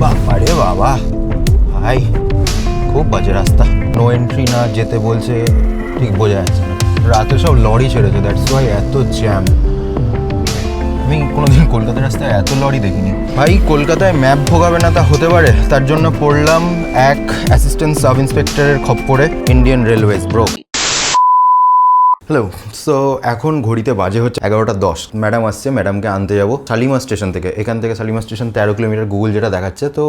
বাবারে বাবা ভাই, খুব বাজে রাস্তা। নো এন্ট্রি না যেতে বলছে, ঠিক বোঝা যাচ্ছে না। রাতে সব লরি ছেড়েছে, দ্যাটস ওয়াই এত জ্যাম। আমি কোনোদিন কলকাতার রাস্তায় এত লরি দেখিনি ভাই। কলকাতায় ম্যাপ ভোগাবে না তা হতে পারে, তার জন্য পড়লাম এক অ্যাসিস্ট্যান্ট সাব ইন্সপেক্টরের খপ্পরে, Indian Railways bro. Hello, so এখন ঘড়িতে বাজে হচ্ছে 11:10। ম্যাডাম আসছে, ম্যাডামকে আনতে যাবো শালিমার স্টেশন থেকে। এখান থেকে শালিমার স্টেশন 13 কিলোমিটার গুগল যেটা দেখাচ্ছে। তো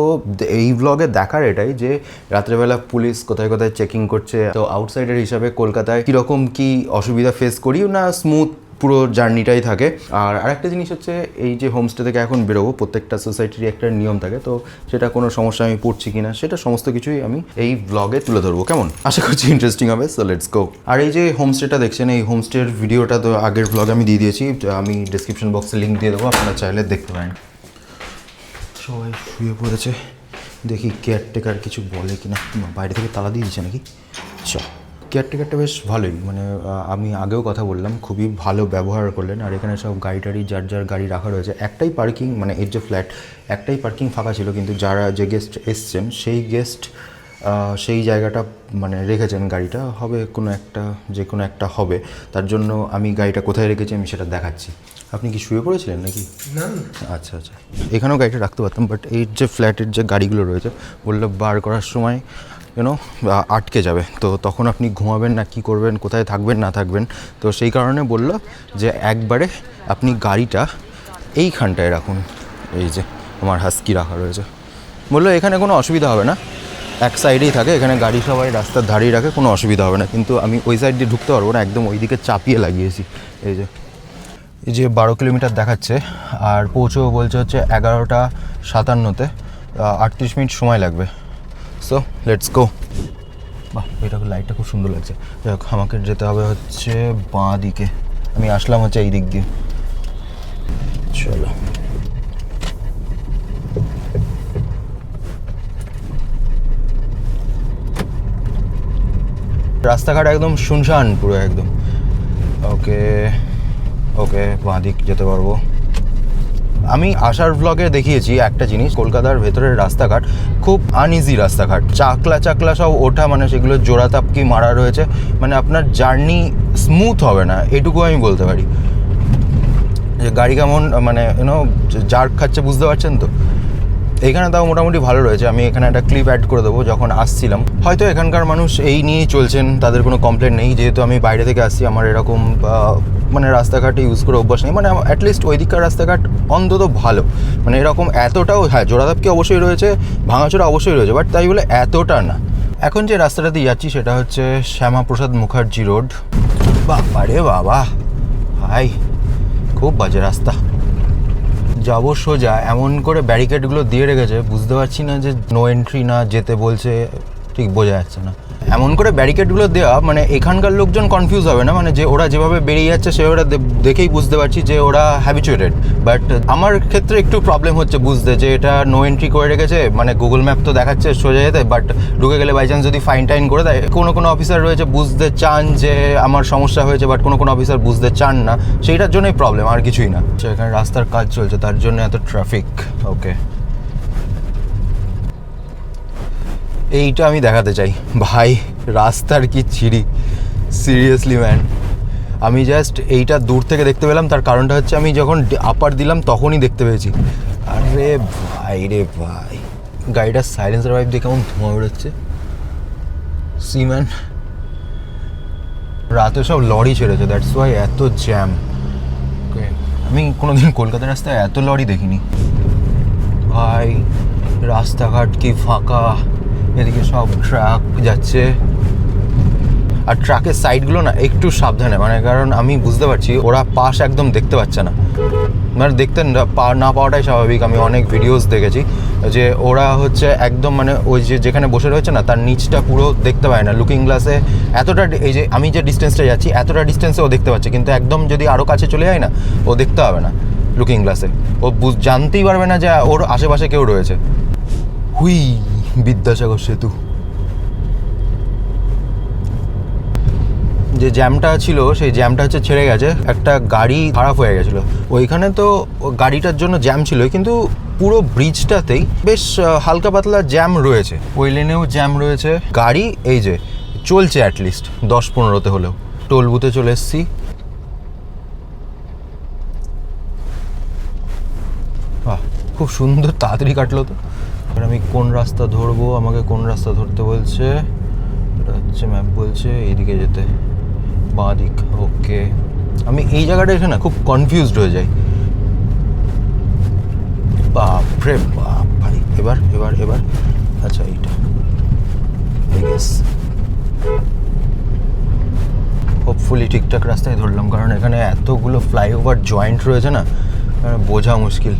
এই ব্লগে দেখার এটাই যে রাত্রেবেলা পুলিশ কোথায় কোথায় চেকিং করছে। তো আউটসাইডার হিসাবে কলকাতায় কীরকম কী অসুবিধা ফেস করি না, স্মুথ পুরো জার্নিটাই থাকে। আর আরেকটা জিনিস হচ্ছে, এই যে হোমস্টে থেকে এখন বেরোবো, প্রত্যেকটা সোসাইটির একটা নিয়ম থাকে, তো সেটা কোনো সমস্যা আমি পড়ছি কিনা সেটা সমস্ত কিছুই আমি এই ব্লগে তুলে ধরবো। কেমন, আশা করছি ইন্টারেস্টিং হবে। So let's go. আর এই যে হোমস্টেটা দেখছেন, এই হোমস্টের ভিডিওটা তো আগের ব্লগে আমি দিয়ে দিয়েছি, আমি ডিসক্রিপশন বক্সে লিঙ্ক দিয়ে দেবো, আপনারা চাইলে দেখতে পারেন। সবাই শুয়ে পড়েছে, দেখি কেয়ারটেকার কিছু বলে কিনা। বাইরে থেকে তালা দিয়ে দিচ্ছে নাকি? আচ্ছা, কেয়ারটেকারটা বেশ ভালোই, মানে আমি আগেও কথা বললাম, খুবই ভালো ব্যবহার করলেন। আর এখানে সব গাড়ি টাড়ি যার যার গাড়ি রাখা রয়েছে। একটাই পার্কিং, মানে এর যে ফ্ল্যাট, একটাই পার্কিং ফাঁকা ছিল, কিন্তু যারা যে গেস্ট এসছেন সেই গেস্ট সেই জায়গাটা মানে রেখেছেন, গাড়িটা হবে কোনো একটা, যে কোনো একটা হবে। তার জন্য আমি গাড়িটা কোথায় রেখেছি আমি সেটা দেখাচ্ছি। আপনি কি শুয়ে পড়েছিলেন নাকি? না। আচ্ছা আচ্ছা, এখানেও গাড়িটা রাখতে পারতাম, বাট এই যে ফ্ল্যাটের যে গাড়িগুলো রয়েছে, বললো বার করার সময় আটকে যাবে, তো তখন আপনি ঘুমাবেন না কি করবেন, কোথায় থাকবেন না থাকবেন। তো সেই কারণে বলল যে একবারে আপনি গাড়িটা এইখানটায় রাখুন। এই যে আমার হাস্কি রাখা রয়েছে, বললো এখানে কোনো অসুবিধা হবে না, এক সাইডেই থাকে, এখানে গাড়ি সবাই রাস্তার ধারেই রাখে, কোনো অসুবিধা হবে না। কিন্তু আমি ওই সাইড দিয়ে ঢুকতে পারবো না, একদম ওই দিকে চাপিয়ে লাগিয়েছি। এই যে 12 কিলোমিটার দেখাচ্ছে, আর পৌঁছেও বলছে হচ্ছে 11:57-তে, 38 মিনিট সময় লাগবে। So let's go. বাহ, এটা লাইটটা খুব সুন্দর লাগছে। যাই হোক, আমাকে যেতে হবে হচ্ছে বাঁ দিকে, আমি আসলাম হচ্ছে এই দিক দিয়ে। চলো, রাস্তাঘাট একদম শুনশান পুরো একদম। ওকে ওকে, বাঁ দিক যেতে পারবো। আমি আসার ব্লগে দেখিয়েছি একটা জিনিস, কলকাতার ভেতরের রাস্তাঘাট খুব আনইজি রাস্তাঘাট, চাকলা চাকলা সব ওঠা, মানে সেগুলো জোড়া তাপকি মারা রয়েছে, মানে আপনার জার্নি স্মুথ হবে না, এটুকু আমি বলতে পারি। যে গাড়ি কেমন মানে জার্ক খাচ্ছে, বুঝতে পারছেন তো। এইখানে তাও মোটামুটি ভালো রয়েছে। আমি এখানে একটা ক্লিপ অ্যাড করে দেবো, যখন আসছিলাম। হয়তো এখানকার মানুষ এই নিয়েই চলছেন, তাদের কোনো কমপ্লেন নেই, যেহেতু আমি বাইরে থেকে আসছি, আমার এরকম মানে রাস্তাঘাটে ইউজ করে অভ্যাস নেই। মানে অ্যাটলিস্ট ওই দিককার রাস্তাঘাট অন্তত ভালো, মানে এরকম এতটাও, হ্যাঁ জোড়াধাপকি অবশ্যই রয়েছে, ভাঙাচোরা অবশ্যই রয়েছে, বাট তাই বলে এতটা না। এখন যে রাস্তাটাতে যাচ্ছি সেটা হচ্ছে শ্যামাপ্রসাদ মুখার্জি রোড। বাবারে বাবা ভাই, খুব বাজে রাস্তা। যাবো সোজা, এমন করে ব্যারিকেডগুলো দিয়ে রেখেছে, বুঝতে পারছি না যে নো এন্ট্রি না যেতে বলছে, ঠিক বোঝা যাচ্ছে না। এমন করে ব্যারিকেডগুলো দেওয়া, মানে এখানকার লোকজন কনফিউজ হবে না, মানে যে ওরা যেভাবে বেরিয়ে যাচ্ছে সেভাবে দেখেই বুঝতে পারছি যে ওরা হ্যাবিচুয়েটেড। বাট আমার ক্ষেত্রে একটু প্রবলেম হচ্ছে বুঝতে, যে এটা নো এন্ট্রি করে রেখেছে, মানে গুগল ম্যাপ তো দেখাচ্ছে সোজা যেতে, বাট ঢুকে গেলে বাই চান্স যদি ফাইন টাইন করে দেয়। কোনো অফিসার রয়েছে বুঝতে চান যে আমার সমস্যা হয়েছে, বাট কোনো অফিসার বুঝতে চান না, সেইটার জন্যই প্রবলেম, আর কিছুই না। এখানে রাস্তার কাজ চলছে, তার জন্য এত ট্রাফিক। ওকে, এইটা আমি দেখাতে চাই ভাই, রাস্তার কি ছিরি, সিরিয়াসলি ম্যান। আমি জাস্ট এইটা দূর থেকে দেখতে পেলাম, তার কারণটা হচ্ছে আমি যখন আপার দিলাম তখনই দেখতে পেয়েছি। আরে ভাই রে ভাই, গাড়িটার সাইলেন্সার পাইপ দিয়ে কেমন ধোঁয়া বেরোচ্ছে। সি ম্যান, রাতে সব লরি ছেড়েছে, দ্যাটস ওয়াই এত জ্যাম। ওকে, আমি কোনোদিন কলকাতার রাস্তায় এত লরি দেখিনি ভাই। রাস্তাঘাট কি ফাঁকা, এদিকে সব ট্রাক যাচ্ছে, আর ট্রাকের সাইডগুলো না একটু সাবধানে, মানে কারণ আমি বুঝতে পারছি ওরা পাশ একদম দেখতে পাচ্ছে না, মানে দেখতে না পাওয়াটাই স্বাভাবিক। আমি অনেক ভিডিওস দেখেছি যে ওরা হচ্ছে একদম, মানে ওই যেখানে বসে রয়েছে না, তার নিচটা পুরো দেখতে পায় না। লুকিং গ্লাসে এতটা, এই যে আমি যে ডিস্টেন্সটা যাচ্ছি এতটা ডিস্টেন্সে ও দেখতে পাচ্ছে, কিন্তু একদম যদি আরও কাছে চলে যায় না, ও দেখতে হবে না লুকিং গ্লাসে, ও জানতেই পারবে না যে ওর আশেপাশে কেউ রয়েছে। হুই, বিদ্যাসাগর সেতু। যে জ্যামটা ছিল সেই জ্যামটা হচ্ছে ছেড়ে গেছে, একটা গাড়ি খারাপ হয়ে গেছিলো ওইখানে, তো গাড়িটার জন্য জ্যাম ছিল, কিন্তু পুরো ব্রিজটাতেই বেশ হালকা পাতলা জ্যাম রয়েছে, ওই লেনেও জ্যাম রয়েছে। গাড়ি এই যে চলছে অ্যাটলিস্ট 10-15তে হলেও। টোল বুথে চলে এসেছি। বাহ, খুব সুন্দর, তাড়াতাড়ি কাটলো তো। এবার আমি কোন রাস্তা ধরবো, আমাকে কোন রাস্তা ধরতে বলছে, এটা হচ্ছে ম্যাপ বলছে এইদিকে যেতে, বাঁ দিক। ওকে, আমি এই জায়গাটা এসে না খুব কনফিউজড হয়ে যাই। বাপরে বাপ ভাই, এবার এবার এবার আচ্ছা এইটা আই গেস হোপফুলি ঠিকঠাক রাস্তায় ধরলাম, কারণ এখানে এতগুলো ফ্লাইওভার জয়েন্ট রয়েছে না, বোঝা মুশকিল।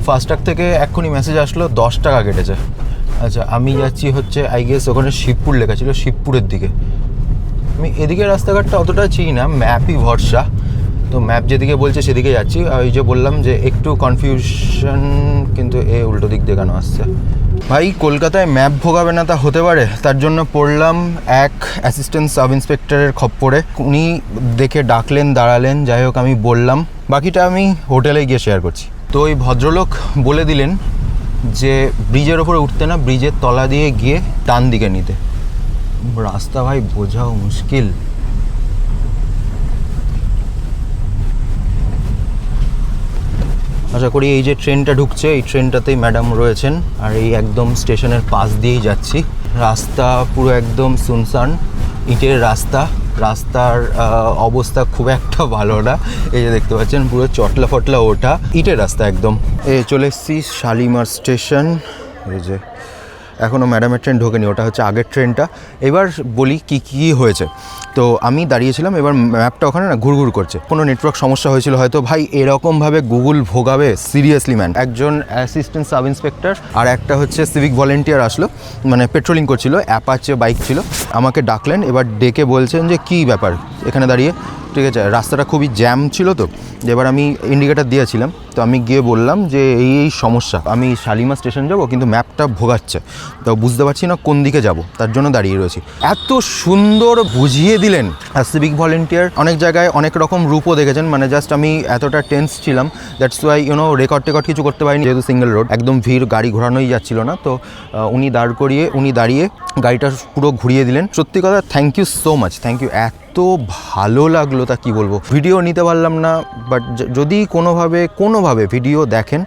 ফাস্ট্যাগ থেকে এক্ষুনি মেসেজ আসলো 10 টাকা কেটেছে। আচ্ছা, আমি যাচ্ছি হচ্ছে আই গেস ওখানে শিবপুর লেখা ছিল, শিবপুরের দিকে। আমি এদিকে রাস্তাঘাটটা অতটা চিনি না, ম্যাপই ভরসা, তো ম্যাপ যেদিকে বলছে সেদিকে যাচ্ছি। ওই যে বললাম যে একটু কনফিউশন, কিন্তু এ উল্টো দিক দিয়ে কেন আসছে ভাই? কলকাতায় ম্যাপ ভোগাবে না তা হতে পারে, তার জন্য পড়লাম এক অ্যাসিস্ট্যান্ট সাব ইন্সপেক্টরের খপ্পরে। উনি দেখে ডাকলেন, দাঁড়ালেন, যাই হোক আমি বললাম, বাকিটা আমি হোটেলে গিয়ে শেয়ার করছি। তো ওই ভদ্রলোক বলে দিলেন যে ব্রিজের ওপরে উঠতে না, ব্রিজের তলা দিয়ে গিয়ে ডান দিকে নিতে। রাস্তা ভাই বোঝাও মুশকিল। আশা করি এই যে ট্রেনটা ঢুকছে, এই ট্রেনটাতেই ম্যাডাম রয়েছেন। আর এই একদম স্টেশনের পাশ দিয়েই যাচ্ছি। রাস্তা পুরো একদম সুনসান, ইটের রাস্তা। রাস্তার অবস্থা খুব একটা ভালো না, এই যে দেখতে পাচ্ছেন পুরো চটলা ফটলা ওঠা, ইটের রাস্তা একদম। চলে এসেছি শালিমার স্টেশন। এই যে এখনও ম্যাডামের ট্রেন ঢোকেনি, ওটা হচ্ছে আগের ট্রেনটা। এবার বলি কি কি হয়েছে। তো আমি দাঁড়িয়েছিলাম, এবার ম্যাপটা ওখানে না ঘুরঘুর করছে, কোনো নেটওয়ার্ক সমস্যা হয়েছিল হয়তো। ভাই এরকমভাবে গুগল ভোগাবে, সিরিয়াসলি ম্যান। একজন অ্যাসিস্ট্যান্ট সাব ইন্সপেক্টর আর একটা হচ্ছে সিভিক ভলেন্টিয়ার আসলো, মানে পেট্রোলিং করছিল, অ্যাপাচে বাইক ছিল। আমাকে ডাকলেন, এবার ডেকে বলছেন যে কী ব্যাপার এখানে দাঁড়িয়ে। ঠিক আছে, রাস্তাটা খুবই জ্যাম ছিল, তো এবার আমি ইন্ডিকেটার দিয়েছিলাম, তো আমি গিয়ে বললাম যে এই সমস্যা, আমি শালিমার স্টেশন যাব কিন্তু ম্যাপটা ভোগাচ্ছে, তো বুঝতে পারছি না কোন দিকে যাব, তার জন্য দাঁড়িয়ে রয়েছি। এত সুন্দর বুঝিয়ে দিলেন। আর সিভিক ভলেন্টিয়ার অনেক জায়গায় অনেক রকম রূপও দেখেছেন, মানে জাস্ট আমি এতটা টেন্স ছিলাম, দ্যাটস ওয়াই রেকর্ড কিছু করতে পারিনি, যেহেতু সিঙ্গেল রোড, একদম ভিড়, গাড়ি ঘোরানোই যাচ্ছিল না। তো উনি দাঁড়িয়ে গাড়িটা পুরো ঘুরিয়ে দিলেন। সত্যি কথা, thank you so much, thank you. এত ভালো লাগলো তা কি বলবো। ভিডিও নিতে পারলাম না, বাট যদি কোনোভাবে ভিডিও দেখেন,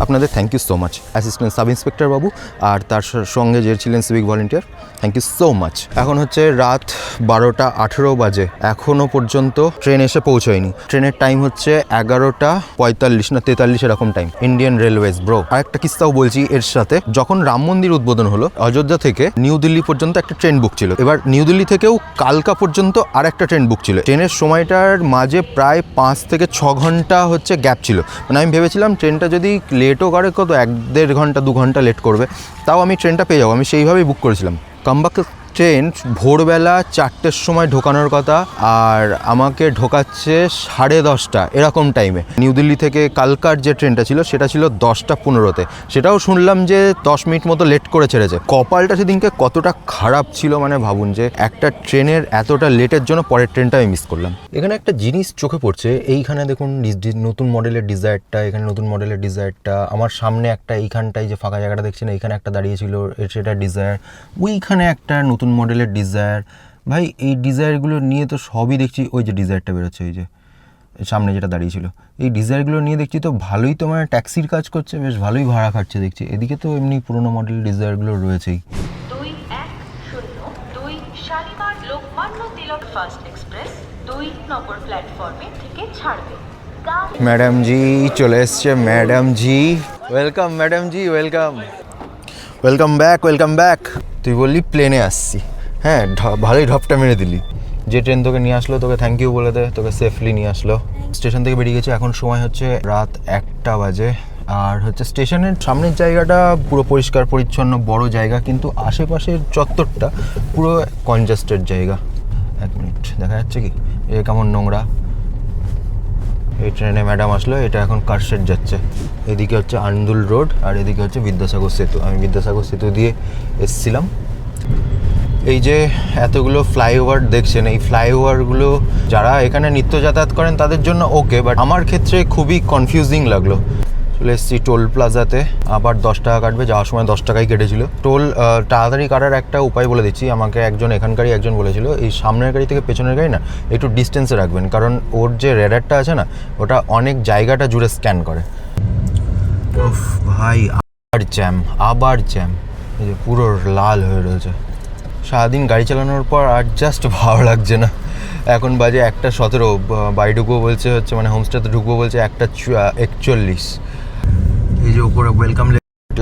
আপনাদের thank you so much. Assistant sub inspector Babu আর তার সঙ্গে যে ছিলেন civic volunteer, thank you so much. এখন হচ্ছে রাত 12:18 বাজে, এখনও পর্যন্ত ট্রেন এসে পৌঁছয়নি। ট্রেনের টাইম হচ্ছে 11:45 না 43 এরকম টাইম। Indian Railways bro. আর একটা কিস্সাও বলছি এর সাথে। যখন রাম মন্দির উদ্বোধন হলো, অযোধ্যা থেকে নিউ দিল্লি পর্যন্ত একটা ট্রেন বুক ছিল। এবার নিউ দিল্লি থেকেও কালকা পর্যন্ত আর একটা ট্রেন বুক ছিল। ট্রেনের সময়টার মাঝে প্রায় 5 থেকে 6 ঘন্টা হচ্ছে গ্যাপ ছিল। মানে আমি ভেবেছিলাম ট্রেনটা যদি লেটও করে কত 1-1.5 ঘন্টা 2 ঘন্টা লেট করবে, তাও আমি ট্রেনটা পেয়ে যাবো, আমি সেইভাবেই বুক করেছিলাম। কামব্যাক ট্রেন ভোরবেলা 4টের সময় ঢোকানোর কথা, আর আমাকে ঢোকাচ্ছে 10:30 এরকম টাইমে। নিউ দিল্লি থেকে কালকার যে ট্রেনটা ছিল সেটা ছিল 10:15-তে, সেটাও শুনলাম যে 10 মিনিট মতো লেট করে ছেড়েছে। কপালটা সেদিনকে কতটা খারাপ ছিল, মানে ভাবুন যে একটা ট্রেনের এতটা লেটের জন্য পরের ট্রেনটা আমি মিস করলাম। এখানে একটা জিনিস চোখে পড়ছে, এইখানে দেখুন নতুন মডেলের ডিজায়ারটা, এখানে নতুন মডেলের ডিজায়ারটা, আমার সামনে একটা এইখানটায় যে ফাঁকা জায়গাটা দেখছেন এখানে একটা দাঁড়িয়েছিল, সেটা ডিজায়ার, ওইখানে একটা নতুন মডেলের ডিজায়ার। ভাই এই ডিজায়ারগুলো নিয়ে তো সবই দেখছি, ওই যে ডিজায়ারটা বেরোচ্ছে, ওই যে সামনে যেটা দাঁড়িয়েছিল, এই ডিজায়ারগুলো নিয়ে দেখছি তো ভালোই, তো মানে ট্যাক্সির কাজ করছে, বেশ ভালোই ভাড়া খাচ্ছে দেখছি। এদিকে তো এমনি পুরোনো মডেল ডিজায়ারগুলো রয়েছেই। 2102 শালিমার লোকমান্য তিলক ফাস্ট এক্সপ্রেস 2 নম্বর প্ল্যাটফর্মে থেকে ছাড়বে। ম্যাডাম জি চলে এসছে, ম্যাডাম জি ওয়েলকাম, ম্যাডাম জি ওয়েলকাম, ওয়েলকাম ব্যাক। তুই বললি প্লেনে আসছি, হ্যাঁ ভালোই ঢপটা মেরে দিলি। যে ট্রেন তোকে নিয়ে আসলো তোকে থ্যাংক ইউ বলে দে, তোকে সেফলি নিয়ে আসলো। স্টেশন থেকে বেরিয়ে গেছে, এখন সময় হচ্ছে রাত 1টা বাজে। আর হচ্ছে স্টেশনের সামনের জায়গাটা পুরো পরিষ্কার পরিচ্ছন্ন বড় জায়গা, কিন্তু আশেপাশের চত্বরটা পুরো কনজাস্টেড জায়গা। 1 মিনিট, দেখা যাচ্ছে কি এ কেমন নোংরা। এই ট্রেনে ম্যাডাম আসলো, এটা এখন কারশেড যাচ্ছে। এদিকে হচ্ছে আন্দুল রোড আর এদিকে হচ্ছে বিদ্যাসাগর সেতু। আমি বিদ্যাসাগর সেতু দিয়ে এসছিলাম। এই যে এতগুলো ফ্লাইওভার দেখছেন, এই ফ্লাইওভারগুলো যারা এখানে নিত্য যাতায়াত করেন তাদের জন্য ওকে, বাট আমার ক্ষেত্রে খুবই কনফিউজিং লাগলো। চলে এসেছি টোল প্লাজাতে, আবার 10 টাকা কাটবে, যাওয়ার সময় 10 টাকাই কেটেছিল। টোল তাড়াতাড়ি কাটার একটা উপায় বলে দিচ্ছি, আমাকে এখানকারই একজন বলেছিল, এই সামনের গাড়ি থেকে পেছনের গাড়ি না একটু ডিস্টেন্সে রাখবেন, কারণ ওর যে রেডারটা আছে না ওটা অনেক জায়গাটা জুড়ে স্ক্যান করে। ওফ ভাই, আবার জ্যাম, এই যে পুরো লাল হয়ে রয়েছে। সারাদিন গাড়ি চালানোর পর আর জাস্ট ভালো লাগছে না। এখন বাজে 1:17, বাড়ি ঢুকবো বলছে হচ্ছে, মানে হোমস্টেতে ঢুকবো বলছে 1:41। এই যে উপরে ওয়েলকাম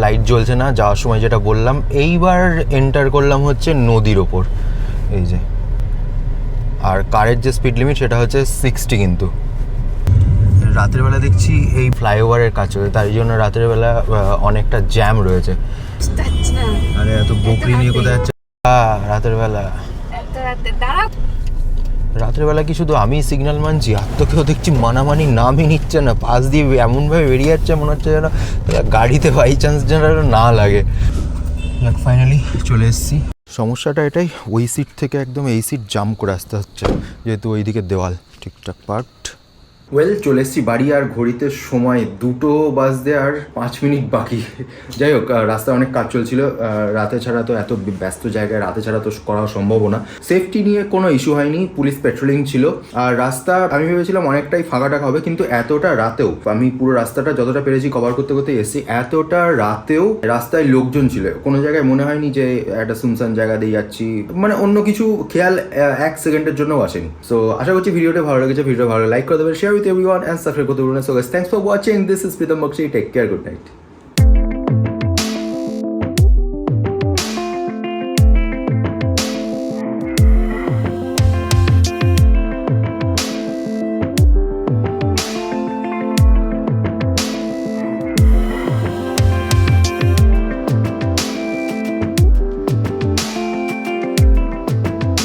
লাইট জ্বলছে না, যাওয়ার সময় যেটা বললাম। এইবার এন্টার করলাম হচ্ছে নদীর ওপর, এই যে। আর কারের যে স্পিড লিমিট সেটা হচ্ছে 60 কিন্তু। রাতের বেলা দেখছি এই ফ্লাইওভারের কাছে, তাই জন্য রাতের বেলা অনেকটা জ্যাম রয়েছে। আরে এত বকরি নিয়ে কোথায় যাচ্ছে রাতের বেলা? রাতের বেলা কি শুধু আমি সিগন্যাল মানছি? আর তো কেউ দেখছি মানামানি নামই নিচ্ছে না, পাশ দিয়ে এমনভাবে বেরিয়ে যাচ্ছে মনে হচ্ছে যেন গাড়িতে বাই চান্স যেন না লাগে। ফাইনালি চলে এসেছি। সমস্যাটা এটাই, ওই সিট থেকে একদম এই সিট জাম্প করে আসতে হচ্ছে, যেহেতু ওই দিকে দেওয়াল। ঠিকঠাক পার্ট। চলে এসেছি বাড়ি, আর ঘড়িতে সময় 2 বাজতে আর 5 মিনিট বাকি। যাই হোক, রাস্তায় অনেক কাজ চলছিল, রাতে ছাড়া তো এত ব্যস্ত জায়গায় রাতে ছাড়া তো করা সম্ভব না। সেফটি নিয়ে কোনো ইস্যু হয়নি, পুলিশ পেট্রোলিং ছিল। আর রাস্তা আমি ভেবেছিলাম অনেকটাই ফাঁকা টাকা হবে, কিন্তু এতটা রাতেও, আমি পুরো রাস্তাটা যতটা পেরেছি কভার করতে করতে এসেছি, এতটা রাতেও রাস্তায় লোকজন ছিল। কোনো জায়গায় মনে হয়নি যে একটা সুনসান জায়গা দিয়ে যাচ্ছি, মানে অন্য কিছু খেয়াল 1 সেকেন্ডের জন্য আসেনি। সো আশা করছি ভিডিওটা ভালো লেগেছে। ভিডিও ভালো লাইক করে দেবেন, share with everyone and subscribe করতে ভুলবেন না। So guys, thanks for watching. This is Pritam Bakshi. Take care. Good night.